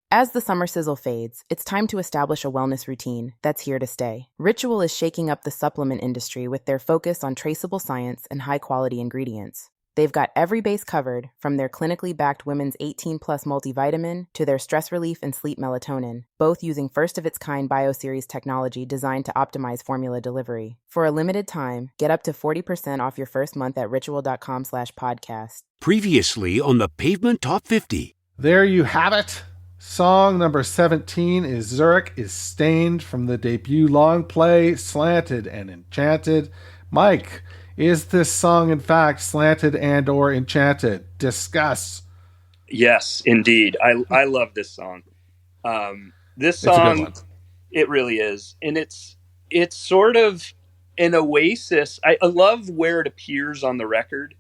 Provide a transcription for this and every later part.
As the summer sizzle fades, it's time to establish a wellness routine that's here to stay. Ritual is shaking up the supplement industry with their focus on traceable science and high-quality ingredients. They've got every base covered, from their clinically backed women's 18-plus multivitamin to their stress relief and sleep melatonin, both using first-of-its-kind bioseries technology designed to optimize formula delivery. For a limited time, get up to 40% off your first month at ritual.com/podcast. Previously on the Pavement Top 50. There you have it. Song number 17 is Zurich is Stained from the debut long play Slanted and Enchanted. Mike, is this song in fact slanted and or enchanted? Discuss. Yes, indeed. I love this song. This song, it really is. And it's sort of an oasis. I love where it appears on the record.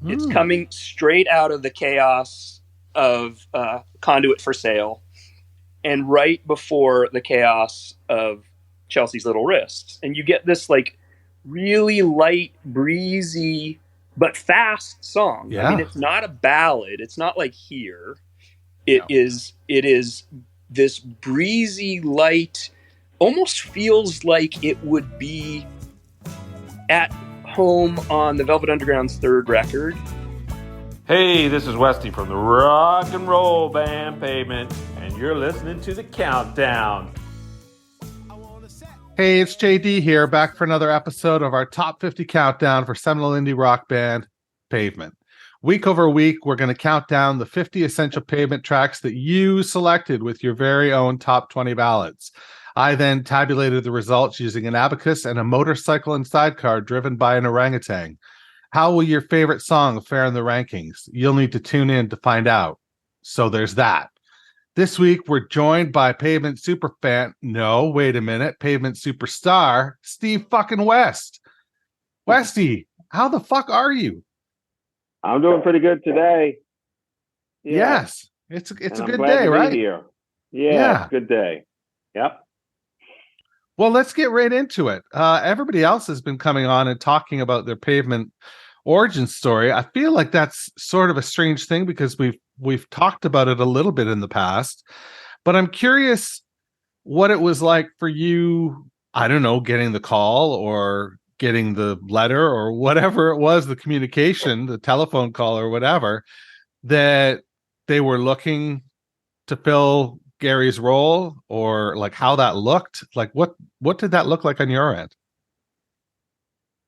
It's coming straight out of the chaos of Conduit for Sale and right before the chaos of Chelsea's Little Wrists. And you get this like really light, breezy, but fast song. Yeah. I mean, it's not a ballad. It's not like Here. It is this breezy, light, almost feels like it would be at home on the Velvet Underground's third record. Hey, this is Westy from the rock and roll band Pavement, and you're listening to The Countdown. Hey, it's JD here, back for another episode of our Top 50 Countdown for Seminole indie rock band Pavement. Week over week, we're going to count down the 50 essential Pavement tracks that you selected with your very own top 20 ballads. I then tabulated the results using an abacus and a motorcycle and sidecar driven by an orangutan. How will your favorite song fare in the rankings? You'll need to tune in to find out. So there's that. This week, we're joined by Pavement superfan. No, wait a minute. Pavement superstar, Steve fucking West. Westy, how the fuck are you? I'm doing pretty good today. Yeah. Yes. It's a good day, right? Here. Yeah, it's a good day. Yep. Well, let's get right into it. Everybody else has been coming on and talking about their Pavement origin story. I feel like that's sort of a strange thing because we've talked about it a little bit in the past, but I'm curious what it was like for you. I don't know, getting the call or getting the letter or whatever it was, the communication, the telephone call or whatever, that they were looking to fill Gary's role, or like how that looked. Like what did that look like on your end?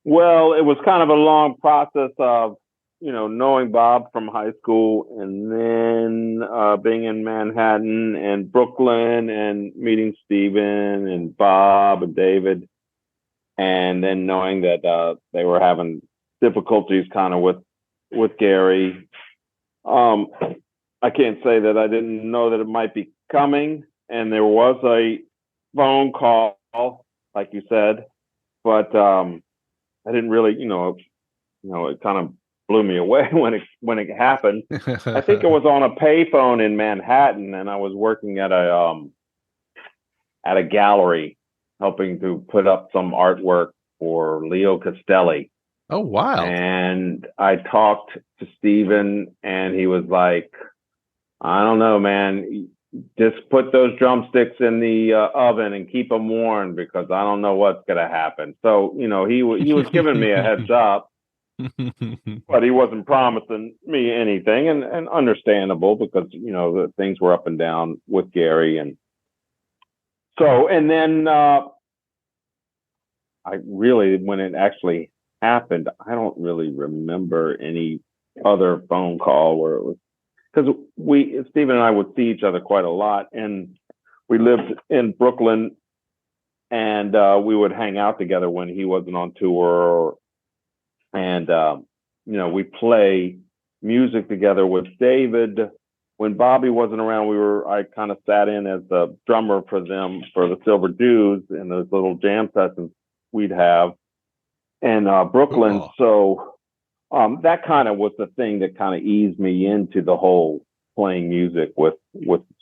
Well, it was kind of a long process of, knowing Bob from high school and then being in Manhattan and Brooklyn and meeting Stephen and Bob and David, and then knowing that they were having difficulties kind of with Gary. I can't say that I didn't know that it might be coming, and there was a phone call, like you said, but I didn't really, it kind of blew me away when it happened. I think it was on a payphone in Manhattan, and I was working at a gallery, helping to put up some artwork for Leo Castelli. Oh, wow! And I talked to Stephen, and he was like, I don't know, man. Just put those drumsticks in the oven and keep them warm because I don't know what's going to happen. So, he was giving me a heads up, but he wasn't promising me anything, and understandable because, the things were up and down with Gary. And so, and then when it actually happened, I don't really remember any other phone call where it was, because Stephen and I would see each other quite a lot, and we lived in Brooklyn, and we would hang out together when he wasn't on tour, and we play music together with David. When Bobby wasn't around, I kind of sat in as the drummer for them for the Silver Dews and those little jam sessions we'd have in Brooklyn. Oh. So that kind of was the thing that kind of eased me into the whole playing music with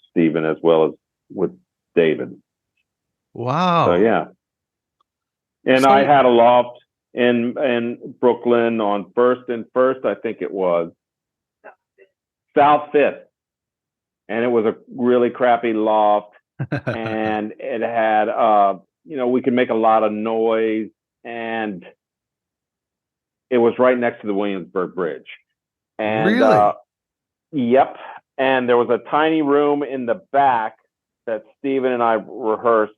Stephen as well as with David. Wow. So yeah. And I had a loft in Brooklyn on First and First, I think it was South Fifth. and it was a really crappy loft, and it had, we could make a lot of noise, and it was right next to the Williamsburg Bridge. And Really? yep. And there was a tiny room in the back that Stephen and I rehearsed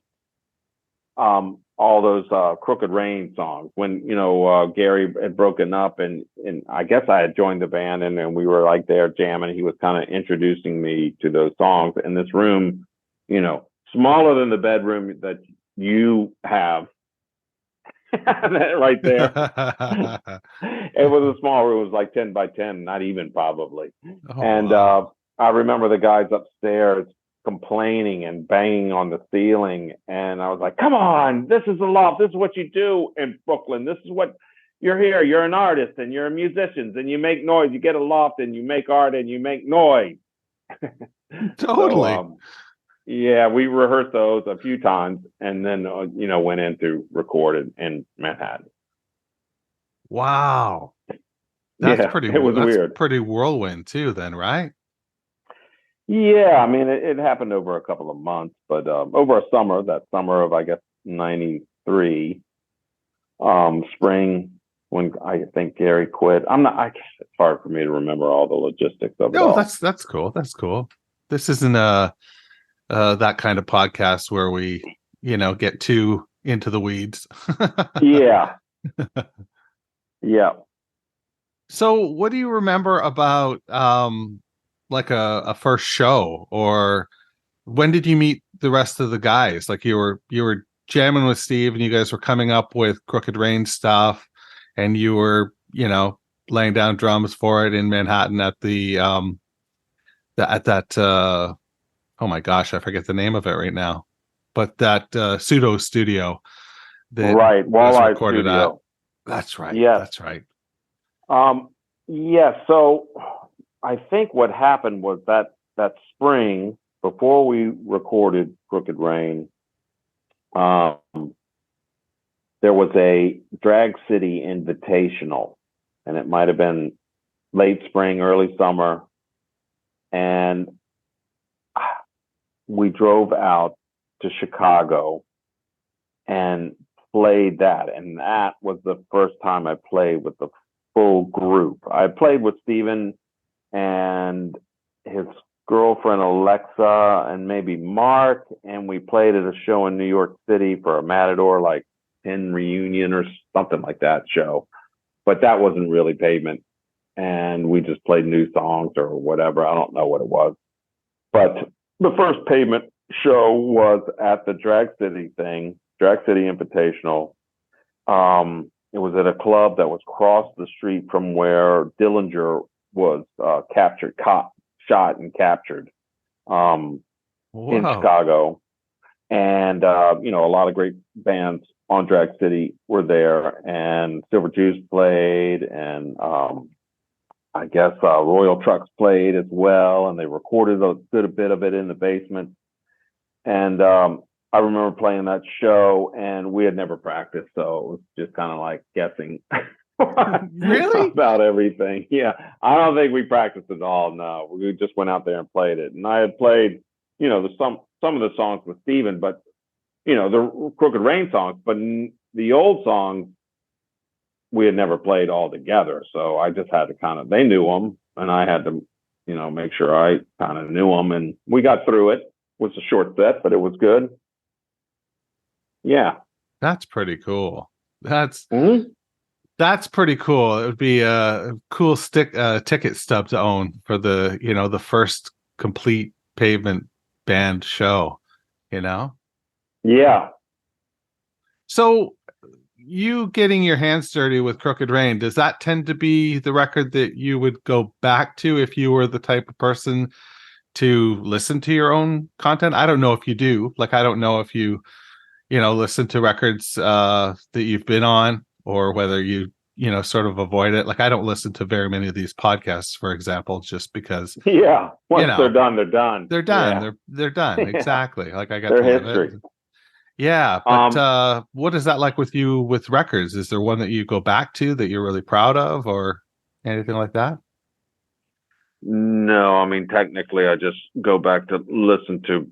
all those Crooked Rain songs when, Gary had broken up, and I guess I had joined the band, and we were like there jamming. He was kind of introducing me to those songs in this room, smaller than the bedroom that you have. Right there. It was a small room. It was like 10 by 10, not even probably. Wow. I remember the guys upstairs complaining and banging on the ceiling, and I was like, come on, this is the loft. This is what you do in Brooklyn. This is what you're here. You're an artist and you're musicians and you make noise. You get a loft and you make art and you make noise. Totally. So, yeah, we rehearsed those a few times, and then went in to record it in Manhattan. Wow, that's weird. Pretty whirlwind too, then, right? Yeah, I mean, it happened over a couple of months, but over a summer, that summer of, I guess, 93, spring, when I think Gary quit. It's hard for me to remember all the logistics of it. No, that's cool. That's cool. This isn't that kind of podcast where we, get too into the weeds. Yeah. Yeah. So what do you remember about like a first show, or when did you meet the rest of the guys? Like you were jamming with Steve and you guys were coming up with Crooked Rain stuff, and you were, laying down drums for it in Manhattan at the oh my gosh, I forget the name of it right now, but that pseudo studio that right, Walleye recorded Studio. at. That's right. Yes. That's right. Yeah. So I think what happened was that spring, before we recorded Crooked Rain, there was a Drag City Invitational, and it might have been late spring, early summer, and we drove out to Chicago and played that. And that was the first time I played with the full group. I played with Steven and his girlfriend Alexa and maybe Mark, and we played at a show in New York City for a Matador, like 10 reunion or something like that show. But that wasn't really Pavement. And we just played new songs or whatever. I don't know what it was. But the first Pavement show was at the Drag City Invitational. It was at a club that was across the street from where Dillinger was shot and captured in Chicago. And, a lot of great bands on Drag City were there, and Silver Juice played, and I guess Royal Trucks played as well, and they recorded a good bit of it in the basement. And I remember playing that show, and we had never practiced, so it was just kind of like guessing really about everything. Yeah, I don't think we practiced at all. No, we just went out there and played it. And I had played, some of the songs with Steven, but the Crooked Rain songs, but the old songs we had never played all together. So I just had to they knew them, and I had to, make sure I kind of knew them, and we got through it. It was a short set, but it was good. Yeah. That's pretty cool. That's pretty cool. It would be a cool ticket stub to own for the, the first complete Pavement band show, Yeah. So you getting your hands dirty with Crooked Rain, does that tend to be the record that you would go back to if you were the type of person to listen to your own content? I don't know if you do. Like, I don't know if you listen to records that you've been on, or whether you sort of avoid it. Like, I don't listen to very many of these podcasts, for example, just because. Yeah. Once they're done, they're done. They're done. Yeah. They're done. Exactly. Like, I got their to live history. it. Yeah, but what is that like with you with records? Is there one that you go back to that you're really proud of, or anything like that? No, I mean technically, I just go back to listen to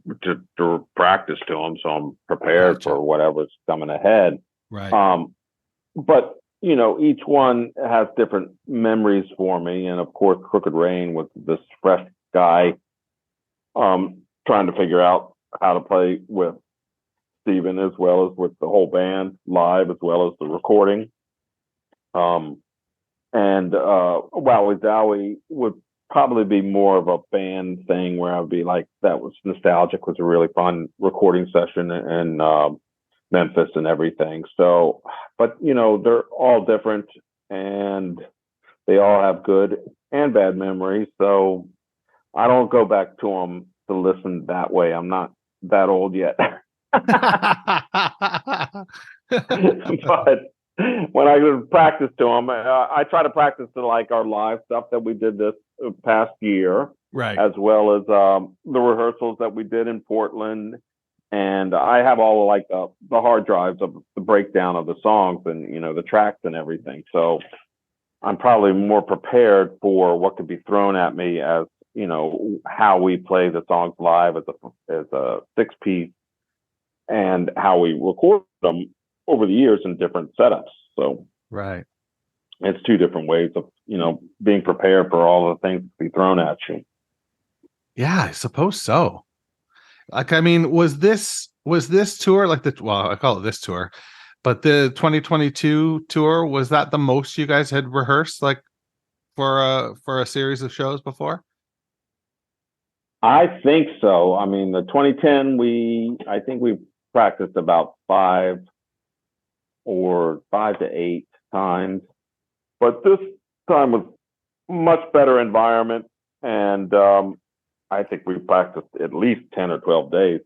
practice to them, so I'm prepared Gotcha. for whatever's coming ahead. Right. But each one has different memories for me, and of course, Crooked Rain was this fresh guy trying to figure out how to play with Steven as well as with the whole band live as well as the recording. And Wowie Zowie would probably be more of a band thing where I would be like, that was nostalgic, was a really fun recording session in Memphis and everything. So, but they're all different and they all have good and bad memories. So I don't go back to them to listen that way. I'm not that old yet. But when I practice to them, I try to practice to like our live stuff that we did this past year, Right. as well as the rehearsals that we did in Portland. And I have all like the hard drives of the breakdown of the songs and the tracks and everything. So I'm probably more prepared for what could be thrown at me as how we play the songs live as a 6-piece and how we record them over the years in different setups. So Right. it's two different ways of being prepared for all the things to be thrown at you. Yeah, I suppose so. Like, I mean, was this tour like I call it this tour, but the 2022 tour, was that the most you guys had rehearsed like for a series of shows before? I think so. I mean, the 2010, I think we practiced about 5 to 8 times, but this time was much better environment, and I think we practiced at least 10 or 12 days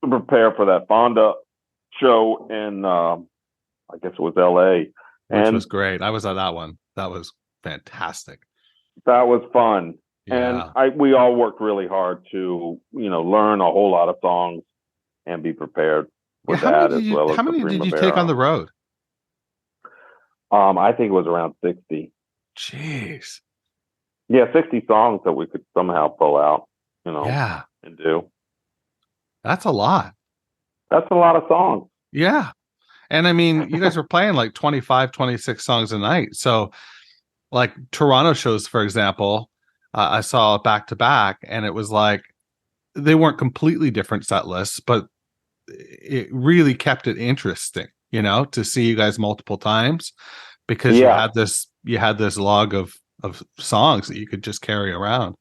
to prepare for that Fonda show in I guess it was LA, Which was great. I was at that one. That was fantastic. That was fun. Yeah. And we all worked really hard to learn a whole lot of songs and be prepared for that as well as how many did you take on the road? I think it was around 60. Jeez. Yeah, 60 songs that we could somehow pull out, Yeah. and do. That's a lot. That's a lot of songs. Yeah. And I mean, you guys were playing like 25, 26 songs a night. So like Toronto shows, for example, I saw back to back, and it was like they weren't completely different set lists, but it really kept it interesting, to see you guys multiple times, because you had this log of songs that you could just carry around.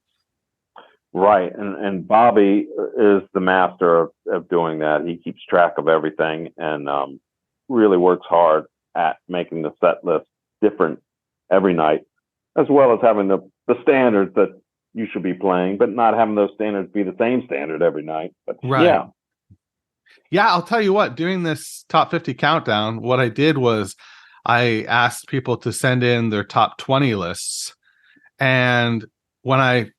Right. And Bobby is the master of doing that. He keeps track of everything and really works hard at making the set list different every night, as well as having the standards that you should be playing, but not having those standards be the same standard every night. But right. Yeah, I'll tell you what, doing this top 50 countdown, what I did was I asked people to send in their top 20 lists. And when I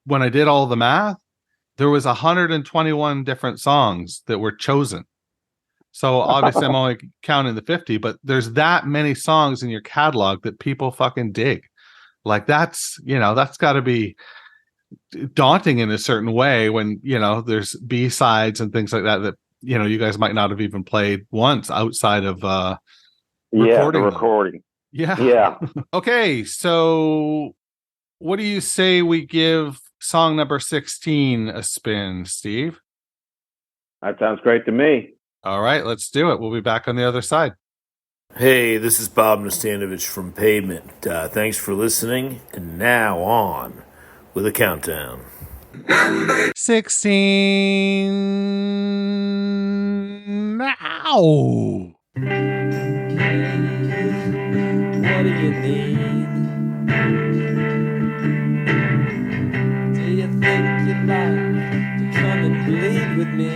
did all the math, there was 121 different songs that were chosen. So obviously I'm only counting the 50, but there's that many songs in your catalog that people fucking dig. Like that's got to be daunting in a certain way when, there's B-sides and things like that you guys might not have even played once outside of recording. Yeah. Okay, so what do you say we give song number 16 a spin, Steve? That sounds great to me. All right, let's do it. We'll be back on the other side. Hey, this is Bob Nastanovich from Pavement. Thanks for listening, and now on with a countdown. 16 now. What do you need? Do you think you'd like to come and bleed with me?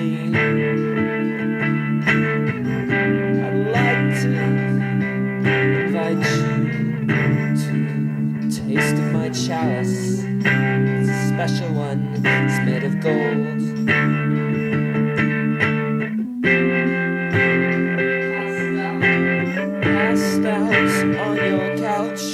I'd like to invite you to taste of my chalice. It's a special one, it's made of gold. Passed out on your couch,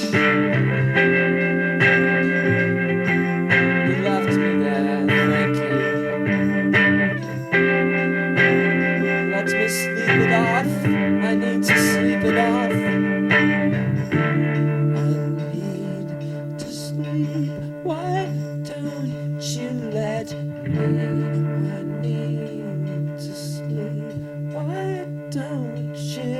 need to sleep. Why don't you?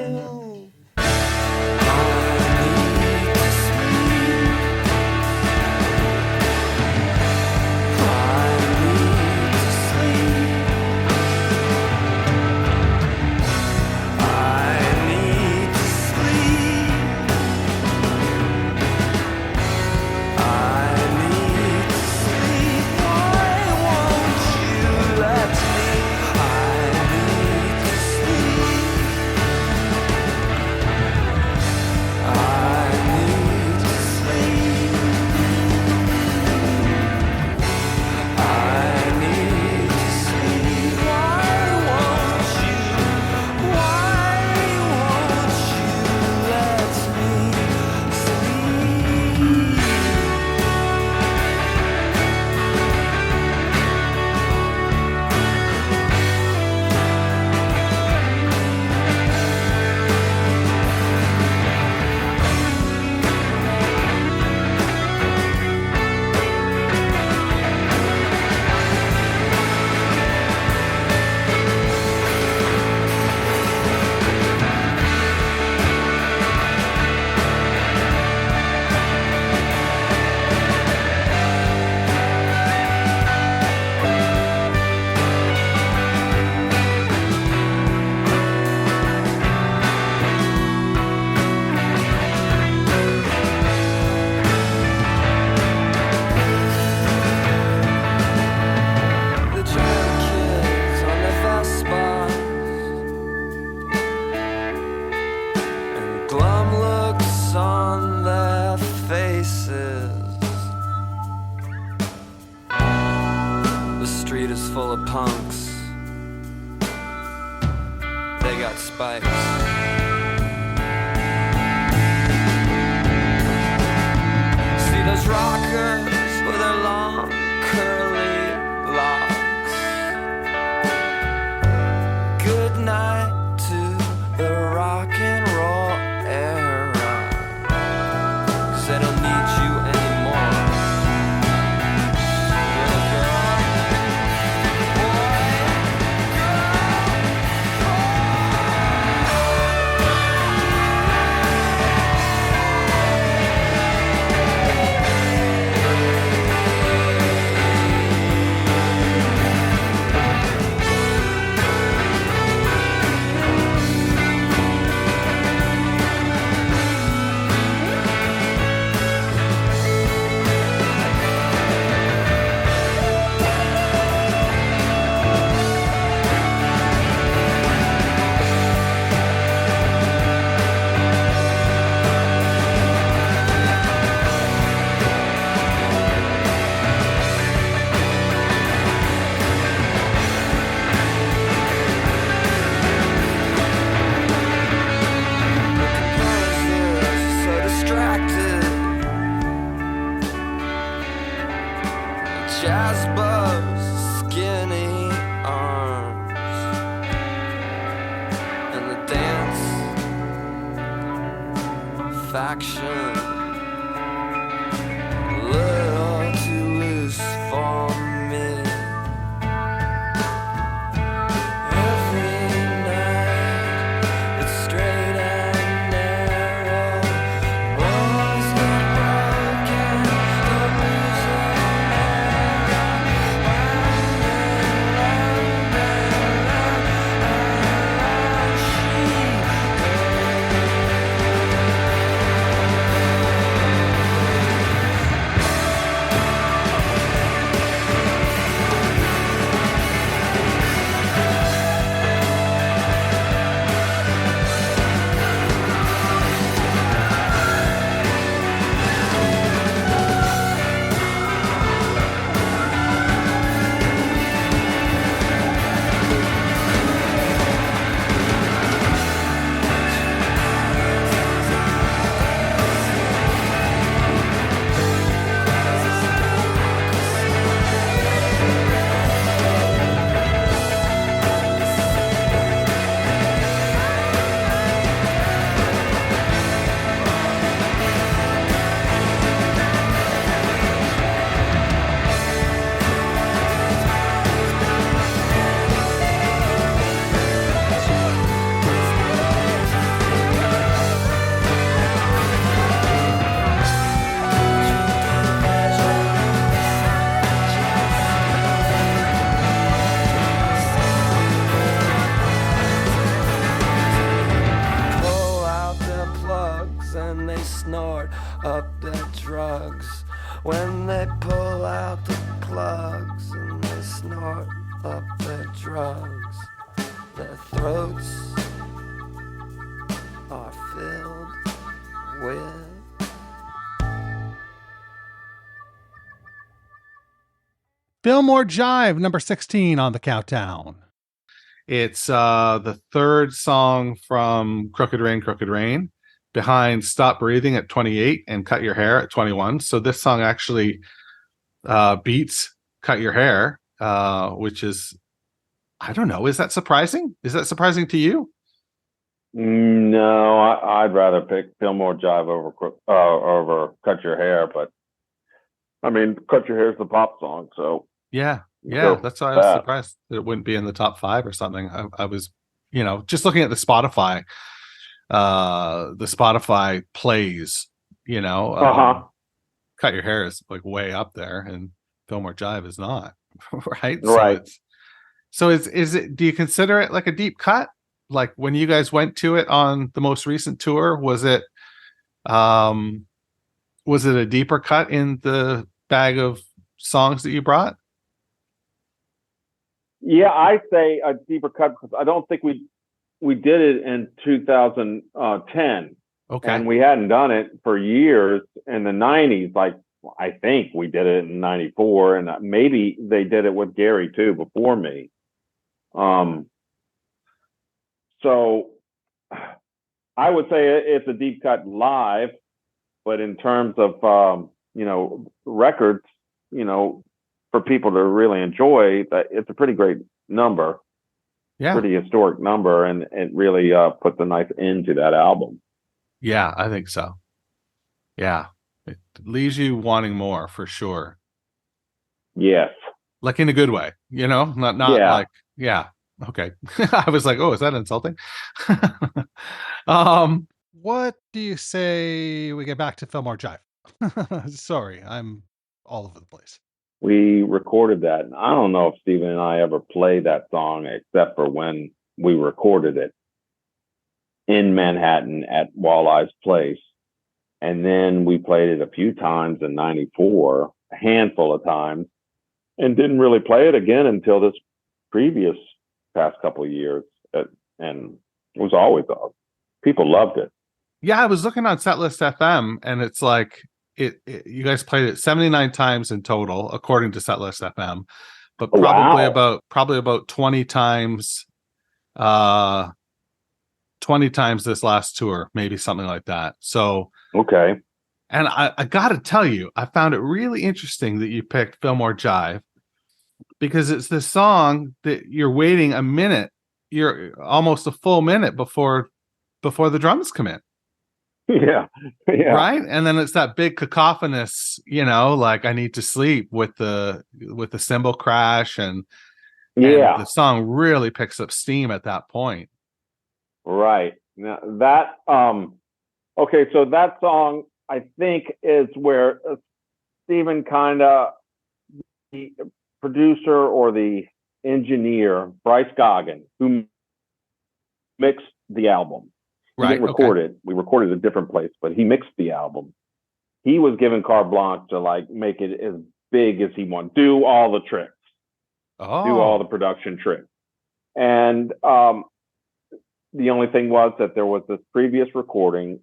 Punks, they got spikes. See those rockers with their long curly locks. Good night to the rock and roll era, 'cause they don't need you anymore. Little girl. drugs. Their throats are filled with Fillmore Jive, number 16 on the countdown. It's the third song from Crooked Rain, behind Stop Breathing at 28 and Cut Your Hair at 21. So this song actually beats Cut Your Hair, which is, I don't know, is that surprising? Is that surprising to you? No, I'd rather pick Fillmore Jive over Cut Your Hair, but I mean, Cut Your Hair is the pop song, so Yeah, so that's why I was surprised that it wouldn't be in the top 5 or something. I was, just looking at the Spotify plays, Cut Your Hair is like way up there, and Fillmore Jive is not, right? Right. So is it? Do you consider it like a deep cut? Like when you guys went to it on the most recent tour, was it a deeper cut in the bag of songs that you brought? Yeah, I say a deeper cut because I don't think we did it in 2010. Okay. And we hadn't done it for years in the 90s. Like, I think we did it in 94, and maybe they did it with Gary too before me. So I would say it's a deep cut live, but in terms of, records, for people to really enjoy, it's a pretty great number. Yeah. Pretty historic number, and it really puts a nice end to that album. Yeah, I think so. Yeah. It leaves you wanting more for sure. Yes. Like in a good way, not like, yeah. Okay. I was like, oh, is that insulting? What do you say we get back to Fillmore Jive? Sorry, I'm all over the place. We recorded that. And I don't know if Steven and I ever played that song except for when we recorded it in Manhattan at Walleye's place. And then we played it a few times in 94, a handful of times, and didn't really play it again until this previous past couple of years. And it was always people loved it. Yeah, I was looking on Setlist FM, and it's like you guys played it 79 times in total, according to Setlist FM, but probably about 20 times 20 times this last tour, maybe something like that. So okay. And I gotta tell you, I found it really interesting that you picked Fillmore Jive, because it's this song that you're waiting a minute, you're almost a full minute before the drums come in. Yeah. Right. And then it's that big cacophonous, like I Need to Sleep with the cymbal crash, and the song really picks up steam at that point. Right. Now that okay, so that song I think is where Steven the producer or the engineer, Bryce Goggin, who mixed the album. He didn't record it. We recorded a different place, but he mixed the album. He was given carte blanche to make it as big as he wanted. Do all the tricks. Do all the production tricks. And the only thing was that there was this previous recording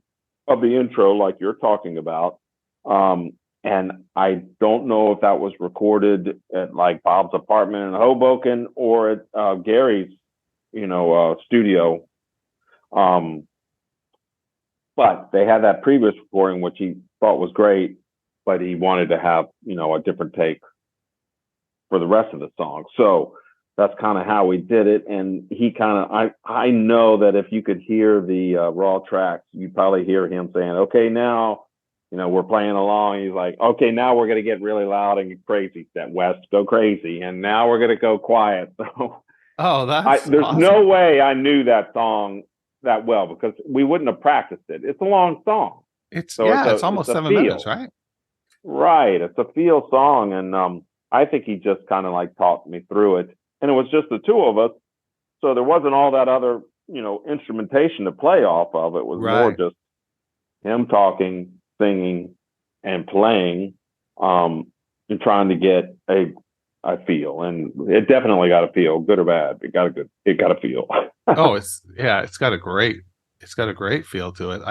of the intro, like you're talking about. And I don't know if that was recorded at Bob's apartment in Hoboken or at Gary's, studio. But they had that previous recording, which he thought was great, but he wanted to have, a different take for the rest of the song. So that's kind of how we did it. And he I know that if you could hear the raw tracks, you'd probably hear him saying, okay, now, we're playing along. He's like, okay, now we're going to get really loud and crazy. That West, go crazy. And now we're going to go quiet. So there's awesome. No way I knew that song that well, because we wouldn't have practiced it. It's a long song. It's almost 7 minutes, right? Right. It's a feel song. And I think he just kind of taught me through it. And it was just the two of us. So there wasn't all that other, instrumentation to play off of. It was more just him talking, singing, and playing, and trying to get a I feel, and it definitely got to feel, good or bad. It got to feel. Oh, it's got a great feel to it.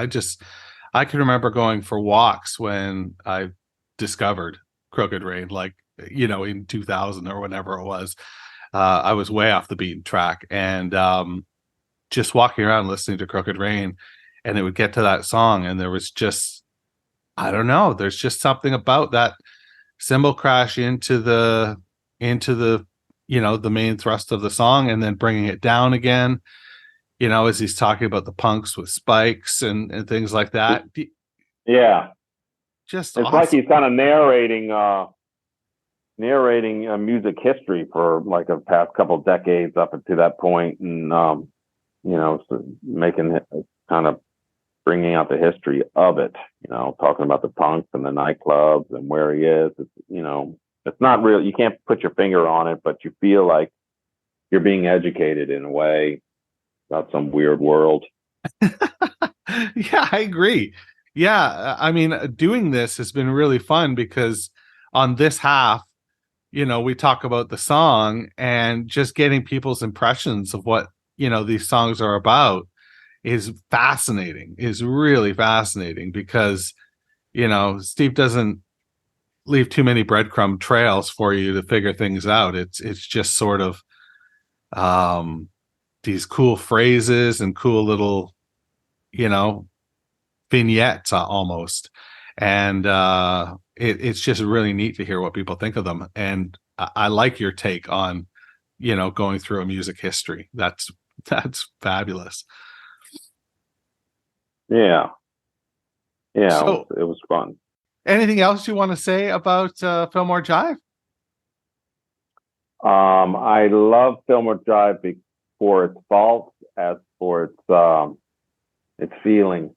I can remember going for walks when I discovered Crooked Rain, like, in 2000 or whenever it was. I was way off the beaten track, and just walking around listening to Crooked Rain, and it would get to that song, and there was just, I don't know, there's just something about that cymbal crash into the the main thrust of the song, and then bringing it down again, as he's talking about the punks with spikes and things like that. Yeah, just it's awesome. like he's kind of narrating music history for like the past couple of decades up to that point, and so making it, kind of bringing out the history of it, talking about the punks and the nightclubs and where he is. It's not real. You can't put your finger on it, but you feel like you're being educated in a way about some weird world. Yeah, I agree. Yeah, I mean, doing this has been really fun because on this half, we talk about the song, and just getting people's impressions of what, these songs are about is really fascinating, because, Steve doesn't leave too many breadcrumb trails for you to figure things out. It's just sort of these cool phrases and cool little, vignettes almost. And it's just really neat to hear what people think of them. And I like your take on, going through a music history. That's fabulous. Yeah. So, it was fun. Anything else you want to say about Fillmore Jive? I love Fillmore Jive for its faults as for its feeling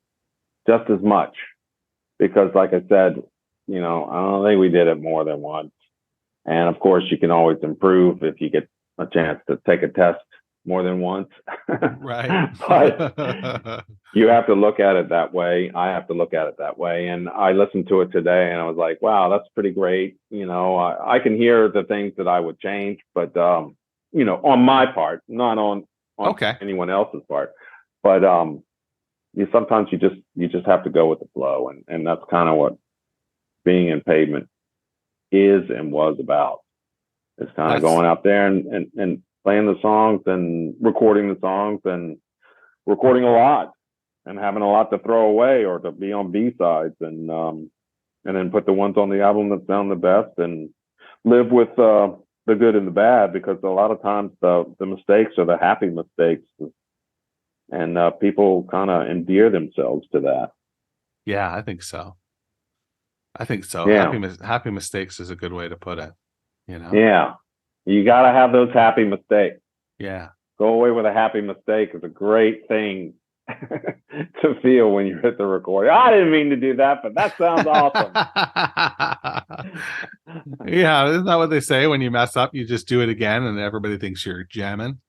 just as much, because like I said, I don't think we did it more than once. And of course you can always improve if you get a chance to take a test more than once. Right. But you have to look at it that way. I have to look at it that way. And I listened to it today and I was like, wow, that's pretty great. I can hear the things that I would change, but on my part, not on okay, anyone else's part. But sometimes you just have to go with the flow, and that's kind of what being in Pavement is and was about. It's kind of going out there and playing the songs and recording the songs and recording a lot and having a lot to throw away or to be on B-sides, and then put the ones on the album that sound the best and live with the good and the bad, because a lot of times the mistakes are the happy mistakes, and people kind of endear themselves to that. Yeah, I think so. Yeah. Happy mistakes is a good way to put it. Yeah, you got to have those happy mistakes. Yeah, go away with a happy mistake is a great thing to feel when you're at the recording. I didn't mean to do that, but that sounds awesome. Yeah, isn't that what they say? When you mess up, you just do it again, and everybody thinks you're jamming.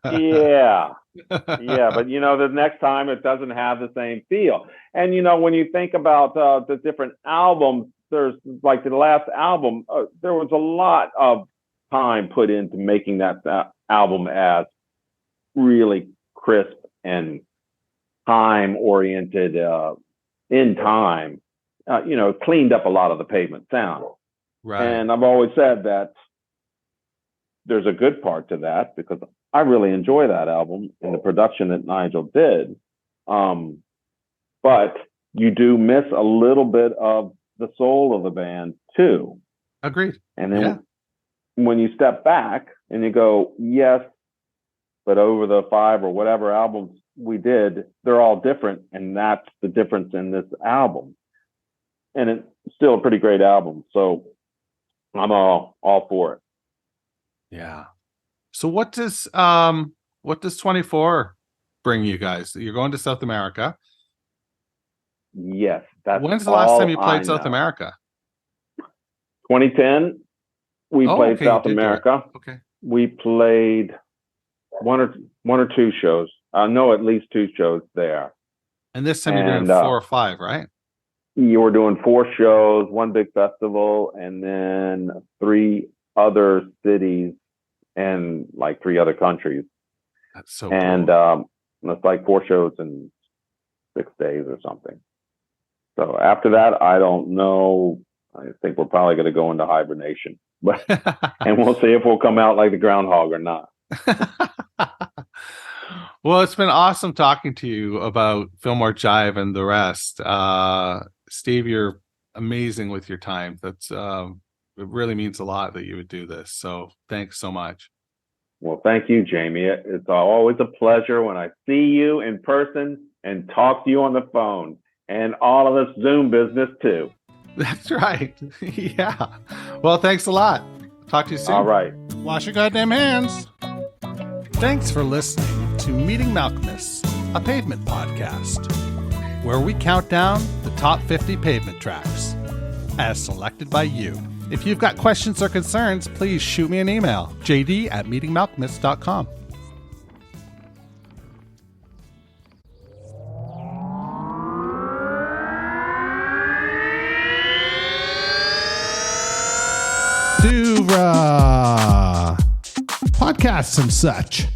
Yeah, but the next time it doesn't have the same feel. And when you think about the different albums, there's like the last album, there was a lot of time put into making that album as really crisp and time oriented, in time, cleaned up a lot of the Pavement sound. Right. And I've always said that there's a good part to that, because I really enjoy that album and the production that Nigel did. But you do miss a little bit of the soul of the band too. Agreed. And then when you step back and you go, yes, but over the 5 or whatever albums we did, they're all different. And that's the difference in this album. And it's still a pretty great album. So I'm all for it. Yeah. So what does 24 bring you guys? You're going to South America. Yes. When's the last time you played South America? 2010. We played South America. Okay. We played one or two shows. I know at least 2 shows there. And this time you're doing 4 or 5, right? You were doing 4 shows, 1 big festival, and then 3 other cities and like 3 other countries. That's so And cool. it's like 4 shows in 6 days or something. So after that, I don't know. I think we're probably going to go into hibernation, but and we'll see if we'll come out like the groundhog or not. Well, it's been awesome talking to you about Fillmore Jive and the rest. Steve, you're amazing with your time. That's it really means a lot that you would do this. So thanks so much. Well, thank you, Jamie. It's always a pleasure when I see you in person and talk to you on the phone, and all of this Zoom business too. That's right. Yeah. Well, thanks a lot. Talk to you soon. All right. Wash your goddamn hands. Thanks for listening to Meeting Malcolmus, a Pavement podcast, where we count down the top 50 Pavement tracks, as selected by you. If you've got questions or concerns, please shoot me an email, jd@meetingmalcolmus.com. Duvra podcasts and such.